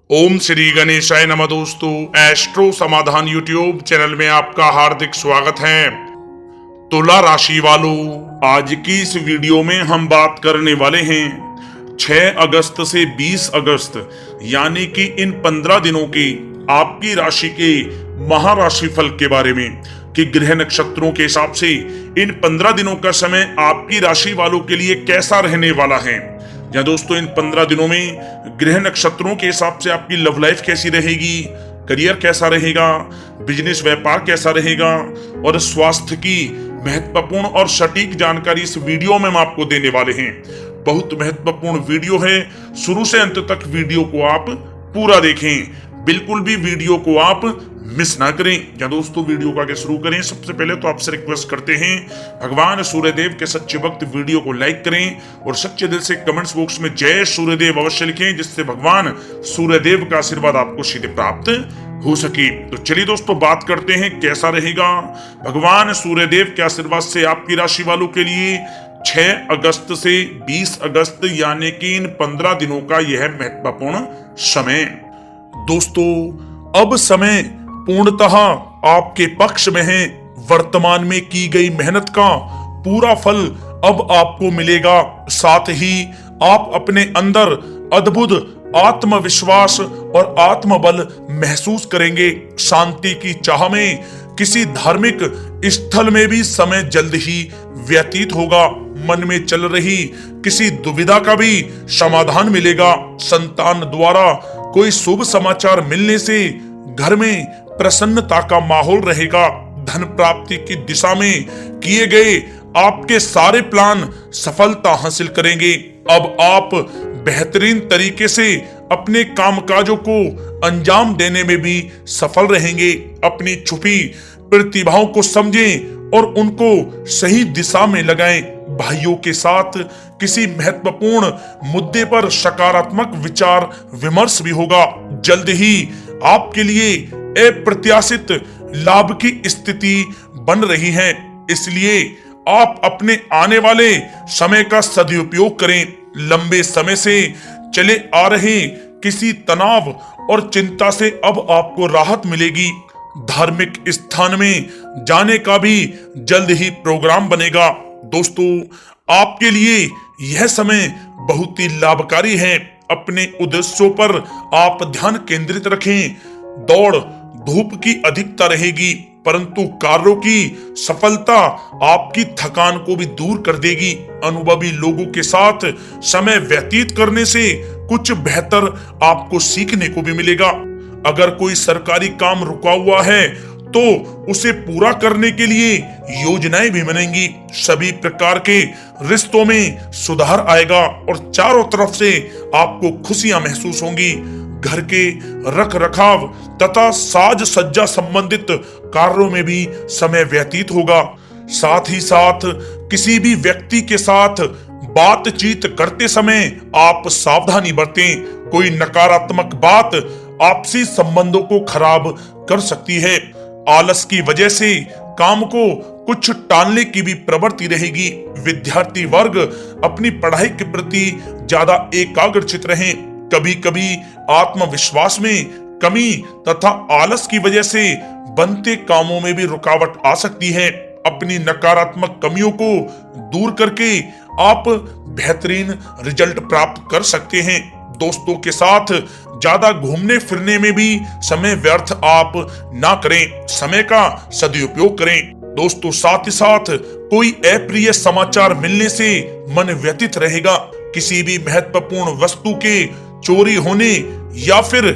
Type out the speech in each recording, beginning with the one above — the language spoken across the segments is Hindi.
ओम श्री गणेशाय नमः। दोस्तों, एस्ट्रो समाधान यूट्यूब चैनल में आपका हार्दिक स्वागत है। तुला राशि वालों, आज की इस वीडियो में हम बात करने वाले हैं 6 अगस्त से 20 अगस्त यानी कि इन 15 दिनों के आपकी राशि के महाराशि फल के बारे में कि ग्रह नक्षत्रों के हिसाब से इन 15 दिनों का समय आपकी राशि वालों के लिए कैसा रहने वाला है। या दोस्तों, इन 15 दिनों में ग्रह नक्षत्रों के हिसाब से आपकी लव लाइफ कैसी रहेगी, करियर कैसा रहेगा, बिजनेस व्यापार कैसा रहेगा और स्वास्थ्य की महत्वपूर्ण और सटीक जानकारी इस वीडियो में हम आपको देने वाले हैं। बहुत महत्वपूर्ण वीडियो है, शुरू से अंत तक वीडियो को आप पूरा देखें, बिल्कुल भी वीडियो को आप मिस ना करें। या दोस्तों, वीडियो को आगे शुरू करें सबसे पहले तो आपसे रिक्वेस्ट करते हैं, भगवान सूर्यदेव के सच्चे भक्त वीडियो को लाइक करें और सच्चे दिल से कमेंट्स बॉक्स में जय सूर्यदेव अवश्य लिखें, जिससे भगवान सूर्यदेव का आशीर्वाद आपको सीधे प्राप्त हो सके। तो चलिए दोस्तों, बात करते हैं कैसा रहेगा भगवान सूर्यदेव के आशीर्वाद से आपकी राशि वालों के लिए 6 अगस्त से 20 अगस्त यानी कि इन 15 दिनों का यह महत्वपूर्ण समय। दोस्तों, अब समय पूर्णतः आपके पक्ष में है। वर्तमान में की गई मेहनत का पूरा फल अब आपको मिलेगा। साथ ही आप अपने अंदर अद्भुत आत्मविश्वास और आत्मबल महसूस करेंगे। शांति की चाह में किसी धार्मिक स्थल में भी समय जल्द ही व्यतीत होगा। मन में चल रही किसी दुविधा का भी समाधान मिलेगा। संतान द्वारा कोई शुभ समाचार मिलने से घर में प्रसन्नता का माहौल रहेगा। धन प्राप्ति की दिशा में किए गए आपके सारे प्लान सफलता हासिल करेंगे। अब आप बेहतरीन तरीके से अपने कामकाजों को अंजाम देने में भी सफल रहेंगे। अपनी छुपी प्रतिभाओं को समझें और उनको सही दिशा में लगाएं। भाइयों के साथ किसी महत्वपूर्ण मुद्दे पर सकारात्मक विचार विमर्श भी होगा। जल्द ही आपके लिए अप्रत्याशित लाभ की स्थिति बन रही है, इसलिए आप अपने आने वाले समय का सदुपयोग करें। लंबे समय से चले आ रहे किसी तनाव और चिंता से अब आपको राहत मिलेगी। धार्मिक स्थान में जाने का भी जल्द ही प्रोग्राम बनेगा। दोस्तों, आपके लिए यह समय बहुत ही लाभकारी है। अपने उद्देश्यों पर आप ध्यान केंद्रित रखें। दौड़ धूप की अधिकता रहेगी, परंतु कार्यों की सफलता आपकी थकान को भी दूर कर देगी। अनुभवी लोगों के साथ समय व्यतीत करने से कुछ बेहतर आपको सीखने को भी मिलेगा। अगर कोई सरकारी काम रुका हुआ है तो उसे पूरा करने के लिए योजनाएं भी बनेंगी। सभी प्रकार के रिश्तों में सुधार आएगा और चारों तरफ से आपको खुशियां महसूस होंगी। घर के रख रखाव तथा साज सज्जा संबंधित कार्यों में भी समय व्यतीत होगा। साथ ही साथ किसी भी व्यक्ति के साथ बातचीत करते समय आप सावधानी बरतें। कोई नकारात्मक बात आपसी संबंधों को खराब कर सकती है। आलस की वजह से काम को कुछ टालने की भी प्रवृत्ति रहेगी। विद्यार्थी वर्ग अपनी पढ़ाई के प्रति ज्यादा एकाग्रचित रहें। कभी कभी आत्मविश्वास में कमी तथा आलस की वजह से बनते कामों में भी रुकावट आ सकती है। अपनी नकारात्मक कमियों को दूर करके आप बेहतरीन रिजल्ट प्राप्त कर सकते हैं। दोस्तों के साथ ज्यादा घूमने फिरने में भी समय व्यर्थ आप ना करें, समय का सदुपयोग करें। दोस्तों, साथ ही साथ कोई अप्रिय समाचार मिलने से मन व्यतीत रहेगा। किसी भी महत्वपूर्ण वस्तु के चोरी होने या फिर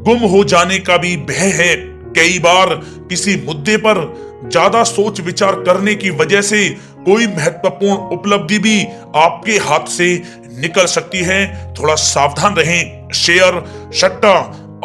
गुम हो जाने का भी भय है। कई बार किसी मुद्दे पर ज्यादा सोच विचार करने की वजह से कोई महत्वपूर्ण उपलब्धि भी आपके हाथ से निकल सकती है। थोड़ा सावधान रहें। शेयर सट्टा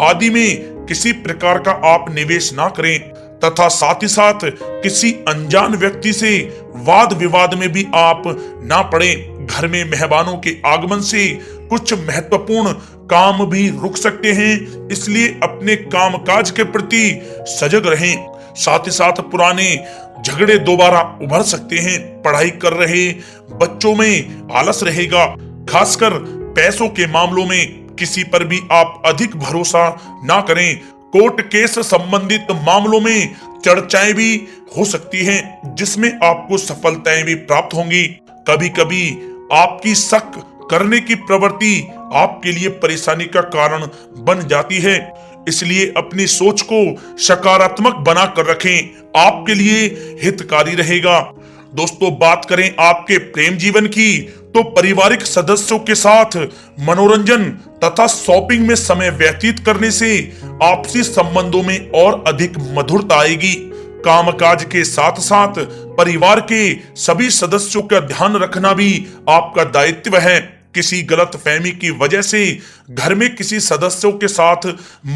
आदि में किसी प्रकार का आप निवेश ना करें तथा साथ ही साथ किसी अनजान व्यक्ति से वाद विवाद में भी आप ना पड़ें। घर में मेहमानों के आगमन से कुछ महत्वपूर्ण काम भी रुक सकते हैं, इसलिए अपने कामकाज के प्रति सजग रहें। साथ ही साथ पुराने झगड़े दोबारा उभर सकते हैं। पढ़ाई कर रहे बच्चों में आलस रहेगा। खासकर पैसों के मामलों में किसी पर भी आप अधिक भरोसा ना करें। कोर्ट केस संबंधित मामलों में चर्चाएं भी हो सकती हैं, जिसमें आपको सफलताएं भी प्राप्त होंगी। कभी कभी आपकी शक करने की प्रवृत्ति आपके लिए परेशानी का कारण बन जाती है, इसलिए अपनी सोच को सकारात्मक बनाकर रखें, आपके लिए हितकारी रहेगा। दोस्तों, बात करें आपके प्रेम जीवन की, तो पारिवारिक सदस्यों के साथ मनोरंजन तथा शॉपिंग में समय व्यतीत करने से आपसी संबंधों में और अधिक मधुरता आएगी। कामकाज के साथ साथ परिवार के सभी सदस्यों का ध्यान रखना भी आपका दायित्व है। किसी गलतफहमी की वजह से घर में किसी सदस्यों के साथ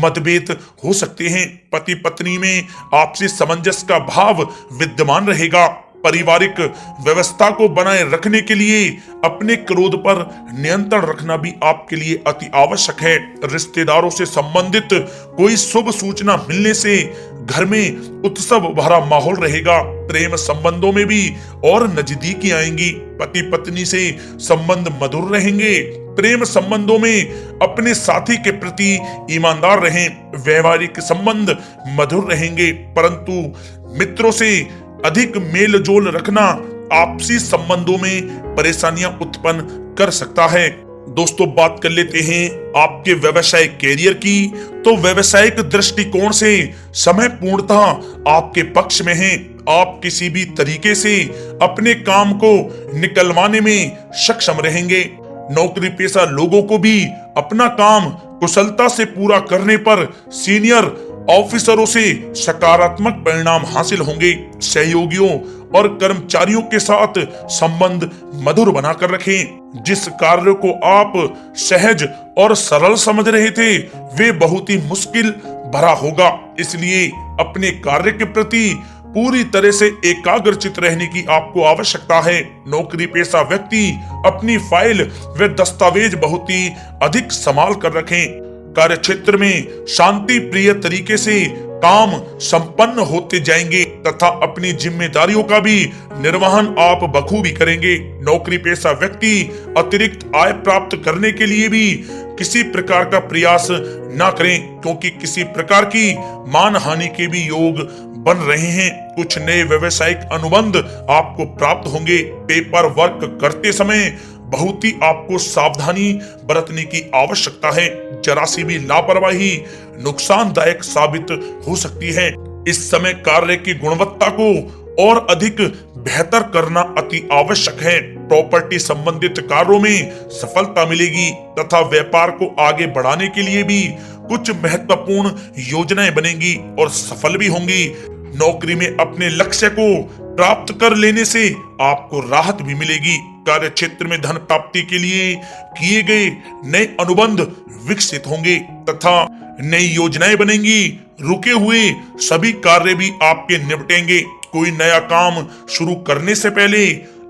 मतभेद हो सकते हैं। पति पत्नी में आपसी सामंजस्य का भाव विद्यमान रहेगा। पारिवारिक व्यवस्था को बनाए रखने के लिए अपने क्रोध पर नियंत्रण रखना भी आपके लिए अति आवश्यक है। रिश्तेदारों से संबंधित कोई शुभ सूचना मिलने से घर में उत्सव भरा माहौल रहेगा। प्रेम संबंधों में भी और नजदीकी आएंगी। पति पत्नी से संबंध मधुर रहेंगे। प्रेम संबंधों में अपने साथी के प्रति ईमानदार रहें। वैवाहिक संबंध मधुर रहेंगे, परंतु मित्रों से अधिक मेल जोल रखना आपसी संबंधों में परेशानियां उत्पन्न कर सकता है। दोस्तों, बात कर लेते हैं आपके व्यवसायिक कैरियर की। तो व्यवसायिक दृष्टिकोण से समय पूर्णतः आपके पक्ष में है। आप किसी भी तरीके से अपने काम को निकलवाने में सक्षम रहेंगे। नौकरी पेशा लोगों को भी अपना काम कुशलता से पूरा करने पर सीनियर ऑफिसरों से सकारात्मक परिणाम हासिल होंगे। सहयोगियों और कर्मचारियों के साथ संबंध मधुर बनाकर रखें। जिस कार्य को आप सहज और सरल समझ रहे थे, वे बहुत ही मुश्किल भरा होगा। इसलिए अपने कार्य के प्रति पूरी तरह से एकाग्रचित रहने की आपको आवश्यकता है। नौकरी पेशा व्यक्ति अपनी फाइल व दस्तावेज बहुत ही अधिक संभाल कर रखें। कार्य क्षेत्र में शांति प्रिय तरीके से काम संपन्न होते जाएंगे तथा अपनी जिम्मेदारियों का भी निर्वहन आप बखूबी करेंगे। नौकरी पेशा व्यक्ति अतिरिक्त आय प्राप्त करने के लिए भी किसी प्रकार का प्रयास न करें, क्योंकि किसी प्रकार की मान हानि के भी योग बन रहे हैं। कुछ नए व्यवसायिक अनुबंध आपको प्राप्त होंगे। पेपर वर्क करते समय बहुत ही आपको सावधानी बरतने की आवश्यकता है। जरा सी भी लापरवाही नुकसानदायक साबित हो सकती है। इस समय कार्य की गुणवत्ता को और अधिक बेहतर करना अति आवश्यक है। प्रॉपर्टी संबंधित कार्यों में सफलता मिलेगी तथा व्यापार को आगे बढ़ाने के लिए भी कुछ महत्वपूर्ण योजनाएं बनेंगी और सफल भी होंगी। नौकरी में अपने लक्ष्य को प्राप्त कर लेने से आपको राहत भी मिलेगी। कार्य क्षेत्र में धन प्राप्ति के लिए किए गए नए अनुबंध विकसित होंगे तथा नई योजनाएं बनेंगी। रुके हुए सभी कार्य भी आपके निपटेंगे। कोई नया काम शुरू करने से पहले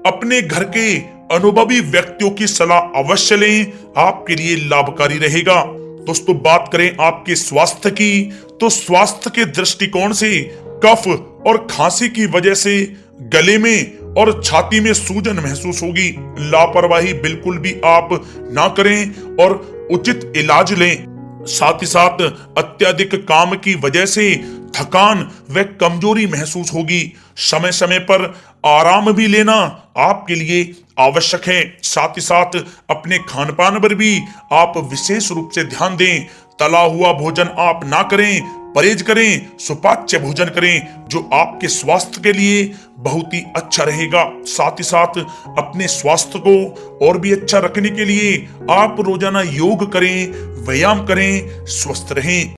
अपने घर के अनुभवी व्यक्तियों की सलाह अवश्य लें, आपके लिए लाभकारी रहेगा। दोस्तों, बात करें आपके स्वास्थ्य की, तो स्वास्थ्य के दृष्टिकोण से कफ और खांसी की वजह से गले में और छाती में सूजन महसूस होगी। लापरवाही बिल्कुल भी आप ना करें और उचित इलाज लें। साथ ही साथ अत्यधिक काम की वजह से थकान व कमजोरी महसूस होगी। समय समय पर आराम भी लेना आपके लिए आवश्यक है। साथ ही साथ अपने खान पान पर भी आप विशेष रूप से ध्यान दें। तला हुआ भोजन आप ना करें, परहेज करें, सुपाच्य भोजन करें, जो आपके स्वास्थ्य के लिए बहुत ही अच्छा रहेगा। साथ ही साथ अपने स्वास्थ्य को और भी अच्छा रखने के लिए आप रोजाना योग करें, व्यायाम करें, स्वस्थ रहें।